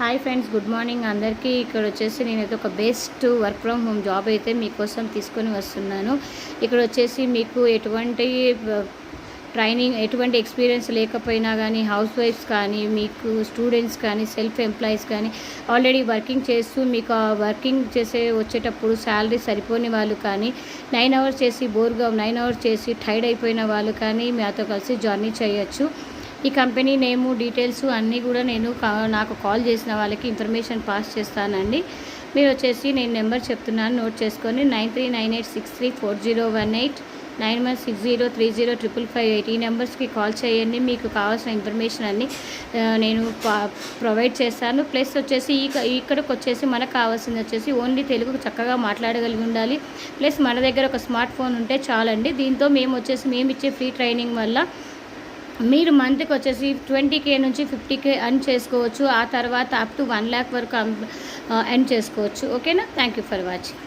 Hi friends, good morning అందరికీ. ఇక్కడ వచ్చేసి నేనైతే ఒక best work from home job అయితే మీకోసం తీసుకొని వస్తున్నాను. ఇక్కడ వచ్చేసి మీకు ఎటువంటి ట్రైనింగ్, ఎటువంటి ఎక్స్పీరియన్స్ లేకపోయినా కానీ, హౌస్ వైఫ్స్ కానీ, మీకు స్టూడెంట్స్ కానీ, సెల్ఫ్ ఎంప్లాయీస్ కానీ, ఆల్రెడీ వర్కింగ్ చేస్తూ మీకు ఆ వర్కింగ్ వచ్చేటప్పుడు శాలరీ సరిపోని వాళ్ళు కానీ, 9 అవర్స్ చేసి బోర్గా 9 అవర్స్ చేసి టైర్డ్ అయిపోయిన వాళ్ళు కానీ మాతో కలిసి జర్నీ చేయొచ్చు. ఈ కంపెనీ నేము, డీటెయిల్స్ అన్నీ కూడా నేను నాకు కాల్ చేసిన వాళ్ళకి ఇన్ఫర్మేషన్ పాస్ చేస్తానండి. మీరు వచ్చేసి నేను నెంబర్ చెప్తున్నాను, నోట్ చేసుకొని 9398634018, 9160305558 ఈ నెంబర్స్కి కాల్ చేయండి. మీకు కావాల్సిన ఇన్ఫర్మేషన్ అన్నీ నేను ప్రొవైడ్ చేస్తాను. ప్లస్ వచ్చేసి ఇక్కడికి వచ్చేసి మనకు కావాల్సింది వచ్చేసి ఓన్లీ తెలుగు చక్కగా మాట్లాడగలిగి ఉండాలి. ప్లస్ మన దగ్గర ఒక స్మార్ట్ ఫోన్ ఉంటే చాలండి. దీంతో మేము ఇచ్చే ఫ్రీ ట్రైనింగ్ వల్ల మీరు మంత్కి వచ్చేసి 20K నుంచి 50K ఎర్న్ చేసుకోవచ్చు. ఆ తర్వాత అప్ టు 1 lakh వరకు ఎర్న్ చేసుకోవచ్చు. ఓకేనా? Thank you for watching.